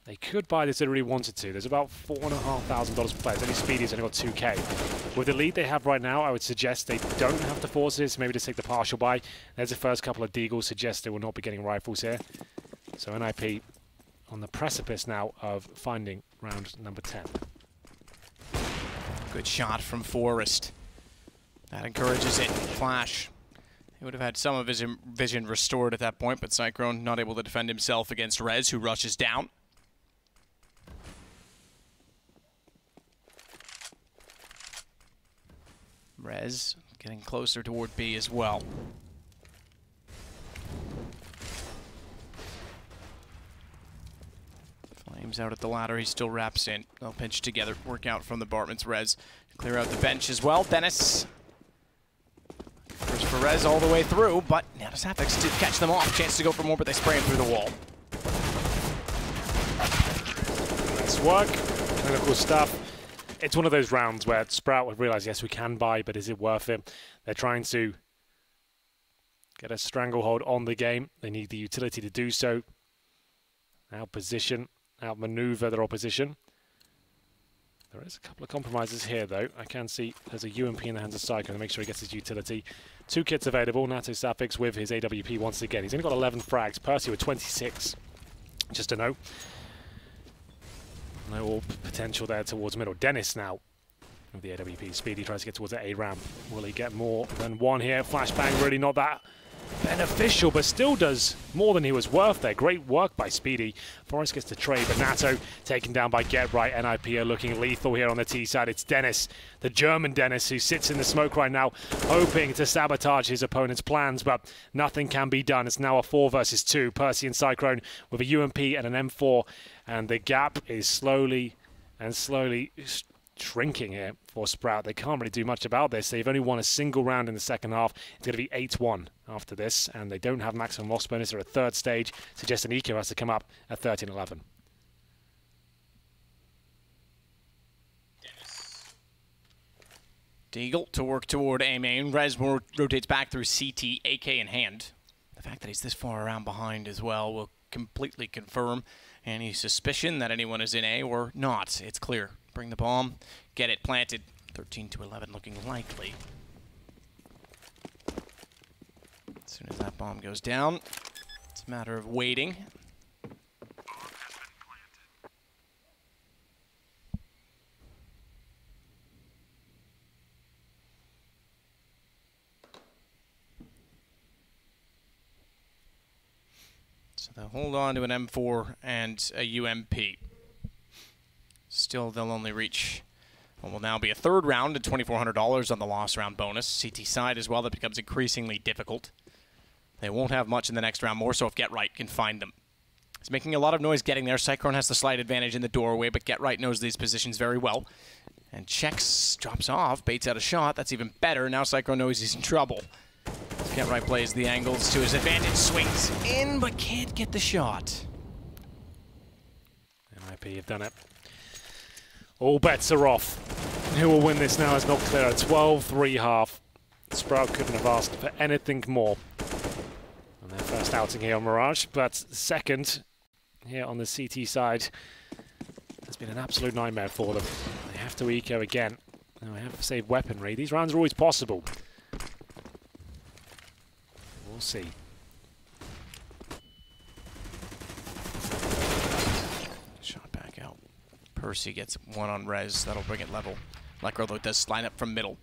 they could buy this if they really wanted to. There's about $4,500 per player. Only Speedy's only got 2K. With the lead they have right now, I would suggest they don't have to force this. Maybe just take the partial buy. There's the first couple of deagles. Suggest they will not be getting rifles here. So NIP on the precipice now of finding round number 10. Good shot from Forrest. That encourages it. Flash. He would have had some of his vision restored at that point, but Cyclone not able to defend himself against Rez, who rushes down. Rez getting closer toward B as well. Flames out at the ladder, he still wraps in. They'll pinch together, work out from the Bartman's. Rez clear out the bench as well. Dennis. First for Rez all the way through, but now does FACEIT to catch them off. Chance to go for more, but they spray him through the wall. Nice work, clinical stuff. It's one of those rounds where Sprout would realize, yes, we can buy, but is it worth it? They're trying to get a stranglehold on the game. They need the utility to do so. Out-position, out-maneuver their opposition. There is a couple of compromises here, though. I can see there's a UMP in the hands of Cyclone to make sure he gets his utility. 2 kits available. Nato Sapphix with his AWP once again. He's only got 11 frags. Percy with 26. Just a no. No all potential there towards middle. Dennis now with the AWP. Speedy tries to get towards the A ramp. Will he get more than one here? Flashbang really not that beneficial, but still does more than he was worth there. Great work by Speedy. Forrest gets to trade, but Nato taken down by Get Right. NIP are looking lethal here on the T side. It's Dennis, the German Dennis, who sits in the smoke right now, hoping to sabotage his opponent's plans, but nothing can be done. It's now a 4 versus 2. Percy and Cyclone with a UMP and an M4, and the gap is slowly shrinking here for Sprout. They can't really do much about this. They've only won a single round in the second half. It's going to be 8-1 after this, and they don't have maximum loss bonus. They're at third stage, suggesting Eco has to come up at 13-11. Deagle to work toward A main. Rez rotates back through CT, AK in hand. The fact that he's this far around behind as well will completely confirm any suspicion that anyone is in A or not. It's clear. Bring the bomb, get it planted. 13-11 looking likely. As soon as that bomb goes down, it's a matter of waiting. So they'll hold on to an M4 and a UMP. Still, they'll only reach what will now be a third round at $2,400 on the loss round bonus. CT side as well, that becomes increasingly difficult. They won't have much in the next round, more so if Get Right can find them. He's making a lot of noise getting there. Cyclone has the slight advantage in the doorway, but Get Right knows these positions very well. And checks, drops off, baits out a shot. That's even better. Now Cyclone knows he's in trouble. Get Right plays the angles to his advantage, swings in, but can't get the shot. NIP have done it. All bets are off. Who will win this now is not clear. A 12-3 half. Sprout couldn't have asked for anything more on their first outing here on Mirage, but second here on the CT side has been an absolute nightmare for them. They have to eco again. Now they have to save weaponry. These rounds are always possible. We'll see. Shot back out. Percy gets one on Rez. That'll bring it level. Lecro, though, does line up from middle.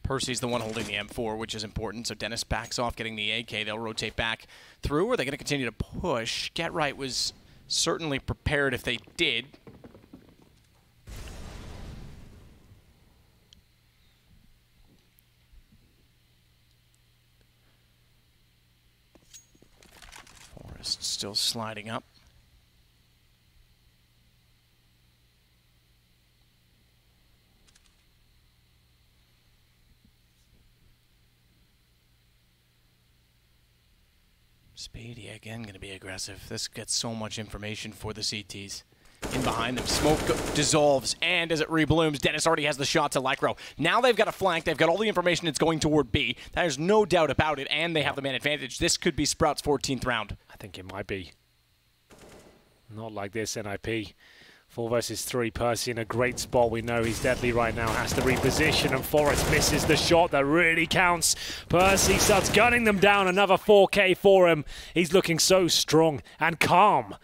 Percy's the one holding the M4, which is important. So Dennis backs off, getting the AK. They'll rotate back through. Or are they going to continue to push? Get Right was certainly prepared if they did. Forrest still sliding up. Speedy again going to be aggressive. This gets so much information for the CTs. In behind them, smoke dissolves, and as it reblooms, Dennis already has the shot to Lecro. Now they've got a flank. They've got all the information. It's going toward B. There's no doubt about it, and they have the man advantage. This could be Sprout's 14th round. I think it might be. Not like this, NIP. 4 versus 3. Percy in a great spot. We know he's deadly right now. Has to reposition, and Forrest misses the shot that really counts. Percy starts gunning them down. Another 4K for him. He's looking so strong and calm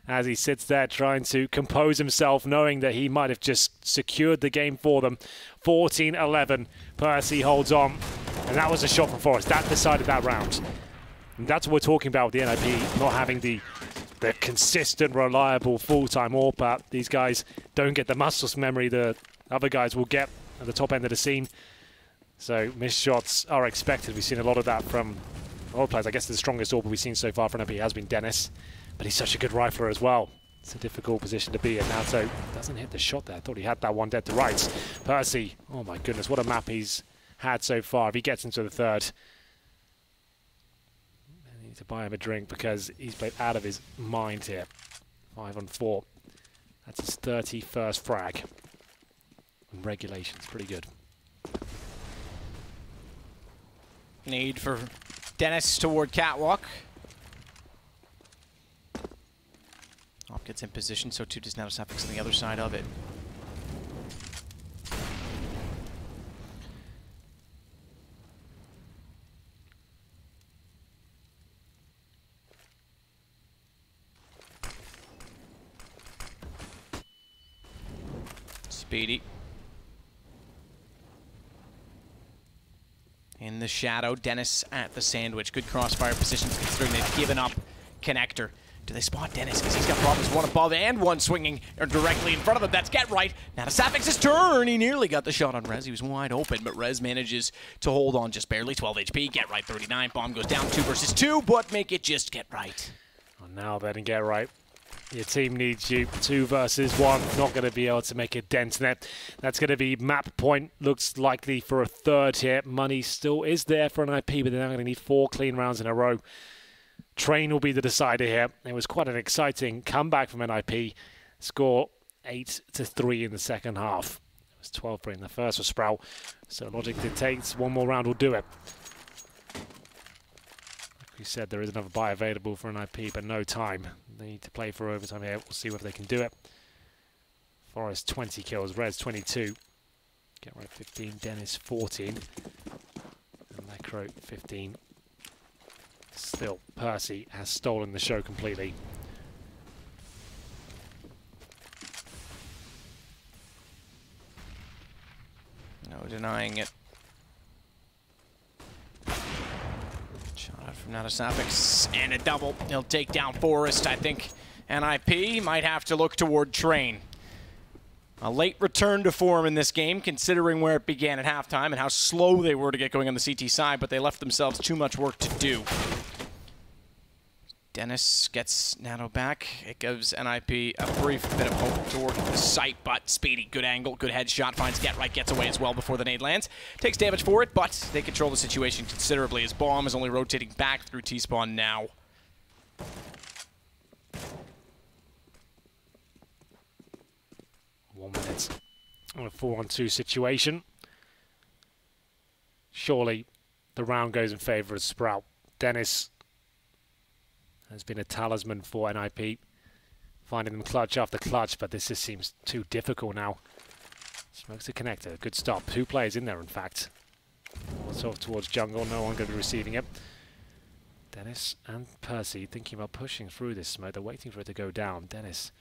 as he sits there trying to compose himself, knowing that he might have just secured the game for them. 14-11. Percy holds on. And that was a shot from Forrest. That decided that round. And that's what we're talking about with the NIP not having the consistent, reliable, full-time AWP. These guys don't get the muscles memory the other guys will get at the top end of the scene. So missed shots are expected. We've seen a lot of that from all players. I guess the strongest AWP we've seen so far for NIP has been Dennis, but he's such a good rifler as well. It's a difficult position to be in. Nato doesn't hit the shot there. I thought he had that one dead to rights. Percy, oh my goodness, what a map he's had so far. If he gets into the third, I need to buy him a drink because he's played out of his mind here. 5 on 4. That's his 31st frag. And regulation's pretty good. Need for Dennis toward catwalk. Op gets in position, so too does now Suffix on the other side of it. Speedy. In the shadow, Dennis at the sandwich. Good crossfire positions considering they've given up connector. Do they spot Dennis? Because he's got problems, one above and one swinging directly in front of him. That's Get Right. Now to Safix's turn. He nearly got the shot on Rez. He was wide open, but Rez manages to hold on just barely. 12 HP. Get Right 39. Bomb goes down 2 versus 2, but make it just Get Right. Well, now then, Get Right. Your team needs you. 2 versus 1. Not going to be able to make a dent in it. That's going to be map point. Looks likely for a third here. Money still is there for an IP, but they're now going to need 4 clean rounds in a row. Train will be the decider here. It was quite an exciting comeback from NIP. Score 8-3 in the second half. It was 12-3 in the first for Sprout. So logic dictates one more round will do it. Like we said, there is another buy available for an IP, but no time. They need to play for overtime here. We'll see whether they can do it. Forrest 20 kills, Rez 22. Get Right 15, Dennis 14. And Necro 15. Still, Percy has stolen the show completely. No denying it. Shot out from Natasafix and a double. He'll take down Forrest. I think NIP might have to look toward Train. A late return to form in this game, considering where it began at halftime and how slow they were to get going on the CT side, but they left themselves too much work to do. Dennis gets Nato back. It gives NIP a brief bit of hope toward the site, but Speedy, good angle, good headshot, finds Get Right, gets away as well before the nade lands. Takes damage for it, but they control the situation considerably as Bomb is only rotating back through T-spawn now. 1 minute on a 4-on-2 situation. Surely the round goes in favour of Sprout. Dennis has been a talisman for NIP, finding them clutch after clutch, but this just seems too difficult now. Smokes the connector, good stop. 2 players in there, in fact. What's off towards jungle, no one going to be receiving it. Dennis and Percy thinking about pushing through this smoke. They're waiting for it to go down. Dennis,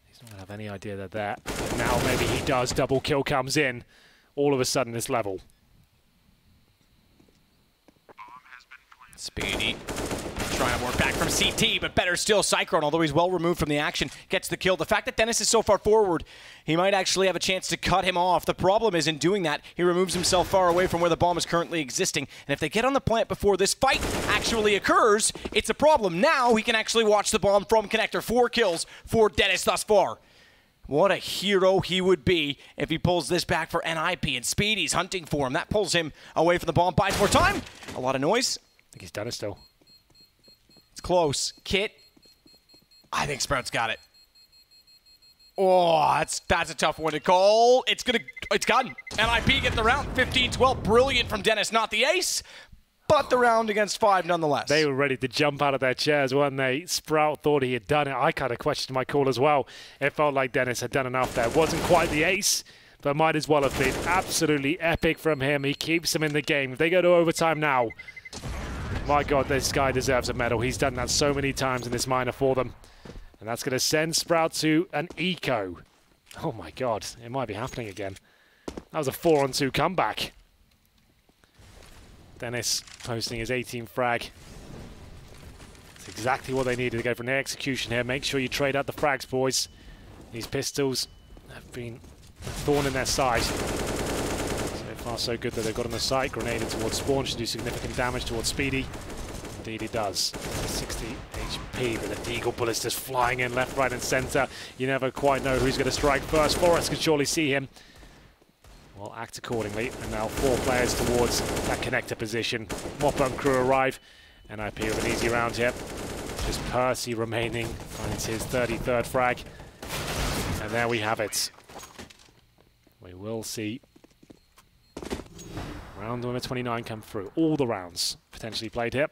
he's not going to have any idea they're there. But now maybe he does. Double kill comes in. All of a sudden, this level. Speedy trying to work back from CT, but better still, Cyclone, although he's well removed from the action, gets the kill. The fact that Dennis is so far forward, he might actually have a chance to cut him off. The problem is in doing that, he removes himself far away from where the bomb is currently existing. And if they get on the plant before this fight actually occurs, it's a problem. Now he can actually watch the bomb from connector. 4 kills for Dennis thus far. What a hero he would be if he pulls this back for NIP, and Speedy's hunting for him. That pulls him away from the bomb, buys more time. A lot of noise. I think he's done it still. It's close. Kit. I think Sprout's got it. Oh, that's a tough one to call. It's done. NIP get the round. 15-12. Brilliant from Dennis, not the ace, but the round against 5 nonetheless. They were ready to jump out of their chairs, weren't they? Sprout thought he had done it. I kind of questioned my call as well. It felt like Dennis had done enough there. Wasn't quite the ace, but might as well have been. Absolutely epic from him. He keeps them in the game. If they go to overtime now, my God, this guy deserves a medal. He's done that so many times in this minor for them. And that's going to send Sprout to an eco. Oh my God, it might be happening again. That was a 4-on-2 comeback. Dennis posting his 18th frag. It's exactly what they needed to go for an execution here. Make sure you trade out the frags, boys. These pistols have been a thorn in their side. So far so good that they've got on the site. Grenade in towards Spawn should do significant damage towards Speedy. Indeed he does. 60 HP, but the Deagle bullets just flying in left, right and centre. You never quite know who's going to strike first. Forrest can surely see him. Well, act accordingly. And now 4 players towards that connector position. Mopper and crew arrive. NIP with an easy round here. Just Percy remaining. Finds his 33rd frag. And there we have it. We will see round number 29 come through. All the rounds potentially played here.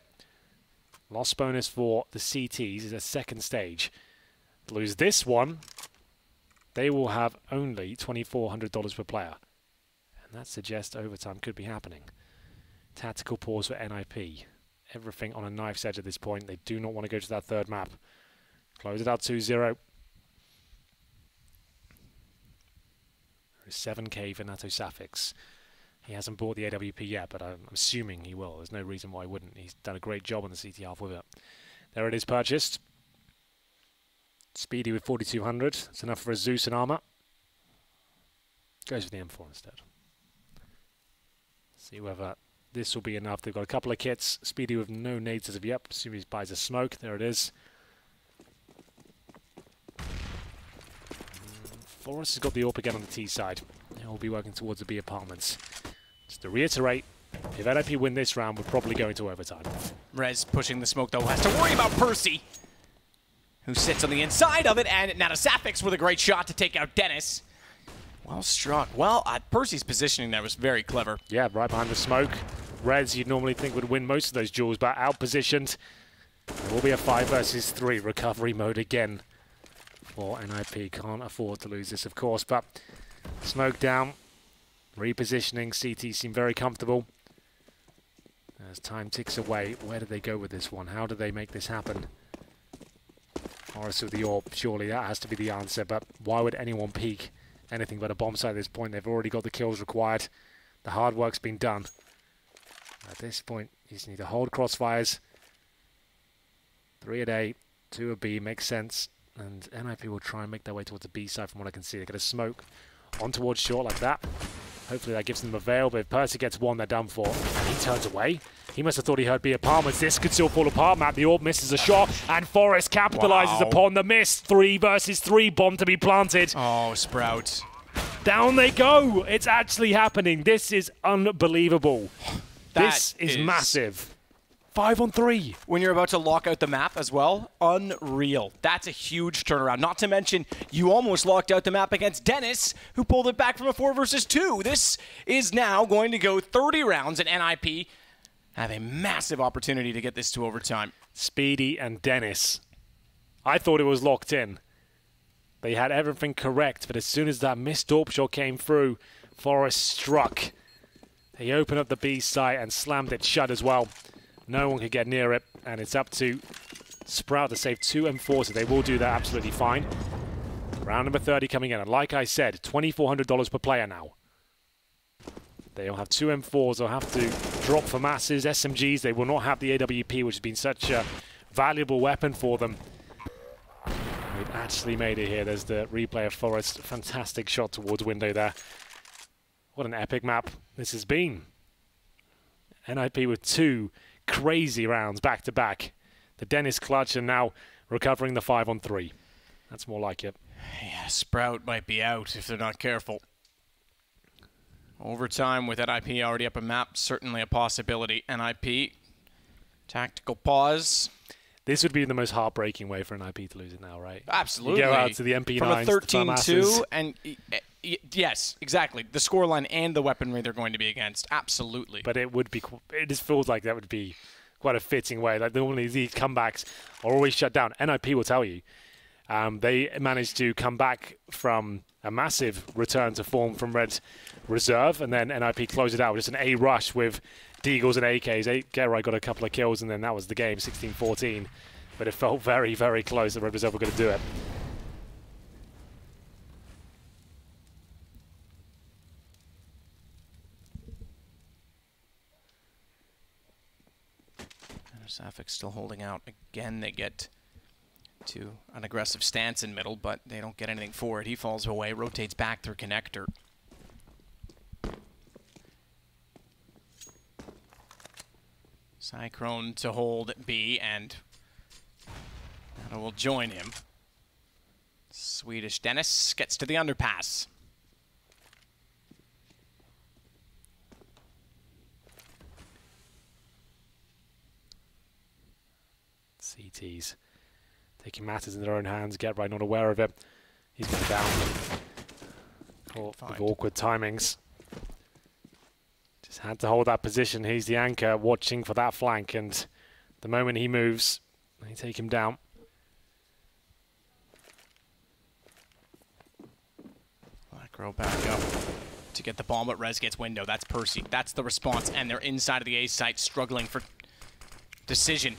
Loss bonus for the CTs is a second stage. Lose this one, they will have only $2,400 per player. And that suggests overtime could be happening. Tactical pause for NIP. Everything on a knife's edge at this point. They do not want to go to that third map. Close it out 2-0. 7k for Nato Safix. He hasn't bought the AWP yet, but I'm assuming he will. There's no reason why he wouldn't. He's done a great job on the CT half with it. There it is purchased. Speedy with 4,200. It's enough for a Zeus and armor. Goes for the M4 instead. See whether this will be enough. They've got a couple of kits. Speedy with no nades as of yet. Assume he buys a smoke. There it is. Forrest has got the AWP again on the T side. He'll be working towards the B apartments. Just to reiterate, if NIP win this round, we're probably going to overtime. Rez pushing the smoke, though, has to worry about Percy, who sits on the inside of it, and Natasafix with a great shot to take out Dennis. Well struck. Well, Percy's positioning there was very clever. Yeah, right behind the smoke. Rez, you'd normally think would win most of those duels, but out-positioned. It will be a 5 versus 3 recovery mode again for NIP. Can't afford to lose this, of course, but smoke down. Repositioning. CT seem very comfortable. As time ticks away, where do they go with this one? How do they make this happen? Forrest with the AWP, surely that has to be the answer, but why would anyone peek anything but a bomb site at this point? They've already got the kills required. The hard work's been done. At this point, you just need to hold crossfires. 3 at A, 2 at B, makes sense. And NIP will try and make their way towards the B side from what I can see. They're going to smoke on towards short like that. Hopefully that gives them a veil, but if Percy gets one, they're done for. And he turns away. He must have thought he heard B apartments. This could still fall apart, Matt. The AWP misses a shot, and Forrest capitalizes upon the miss. 3 versus 3, bomb to be planted. Oh, Sprout. Down they go. It's actually happening. This is unbelievable. This is massive. 5 on 3. When you're about to lock out the map as well, unreal. That's a huge turnaround. Not to mention, you almost locked out the map against Dennis, who pulled it back from a 4 versus 2. This is now going to go 30 rounds, and NIP have a massive opportunity to get this to overtime. Speedy and Dennis. I thought it was locked in. They had everything correct, but as soon as that missed AWP shot came through, Forrest struck. He opened up the B site and slammed it shut as well. No one could get near it, and it's up to Sprout to save 2 M4s, so they will do that absolutely fine. Round number 30 coming in, and like I said, $2,400 per player now. They'll have 2 M4s, they'll have to drop for masses, SMGs, they will not have the AWP, which has been such a valuable weapon for them. They've actually made it here. There's the replay of Forrest, fantastic shot towards window there. What an epic map this has been. NIP with 2 crazy rounds back to back. The Dennis clutch, and now recovering the 5 on 3. That's more like it. Yeah, Sprout might be out if they're not careful. Overtime with NIP already up a map, certainly a possibility. NIP, tactical pause. This would be the most heartbreaking way for NIP to lose it now, right? Absolutely. You go out to the MP9s. From a 13-2, and yes, exactly. The scoreline and the weaponry they're going to be against. Absolutely. But it would be, it just feels like that would be quite a fitting way. Like normally these comebacks are always shut down. NIP will tell you. They managed to come back from a massive return to form from Red Reserve, and then NIP closed it out with just an A rush with Deagles and AKs. Gerai got a couple of kills, and then that was the game, 16-14. But it felt very, very close that Red Reserve were going to do it. Safik still holding out. Again, they get to an aggressive stance in middle, but they don't get anything for it. He falls away, rotates back through connector. Cyclone to hold B, and Nana will join him. Swedish Dennis gets to the underpass. CTs taking matters in their own hands. Get right, not aware of it. He's been down. Caught with awkward timings. Just had to hold that position. He's the anchor, watching for that flank, and the moment he moves, they take him down. Black back up to get the bomb, but Rez gets window. That's Percy. That's the response, and they're inside of the A site, struggling for decision.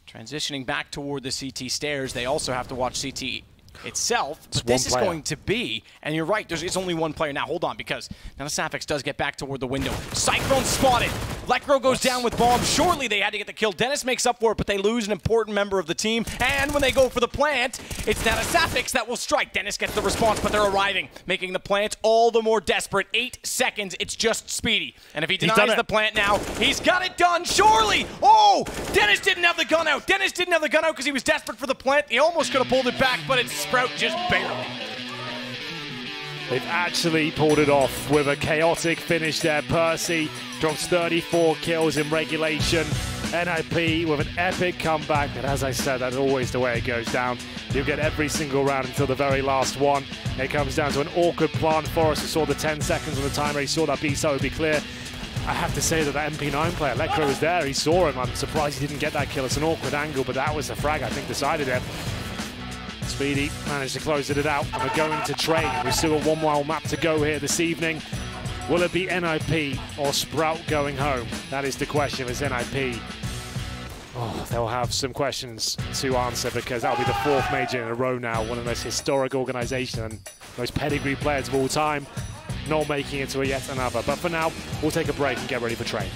Transitioning back toward the CT stairs. They also have to watch CT itself. But this is going to be, and you're right, it's only one player. Now, hold on, because now the Safix does get back toward the window. Cyclone spotted. Lekro goes down with bomb. Shortly, they had to get the kill. Dennis makes up for it, but they lose an important member of the team. And when they go for the plant, it's now the Safix that will strike. Dennis gets the response, but they're arriving, making the plant all the more desperate. 8 seconds, it's just Speedy. And if he denies the plant now, he's got it done, surely! Oh! Dennis didn't have the gun out. Dennis didn't have the gun out because he was desperate for the plant. He almost could have pulled it back, but it's Sprout just barely. They've actually pulled it off with a chaotic finish there. Percy drops 34 kills in regulation. NIP with an epic comeback. And as I said, that's always the way it goes down. You'll get every single round until the very last one. It comes down to an awkward plant. Forrest saw the 10 seconds on the timer. He saw that B-side would be clear. I have to say that that MP9 player, Lekro, was there. He saw him. I'm surprised he didn't get that kill. It's an awkward angle, but that was the frag, I think, decided it. Speedy managed to close it out, and we're going to train. We've still got one more map to go here this evening. Will it be NIP or Sprout going home? That is the question. If it's NIP, they'll have some questions to answer, because that'll be the 4th major in a row now. One of the most historic organizations and most pedigree players of all time, not making it to yet another. But for now, we'll take a break and get ready for train.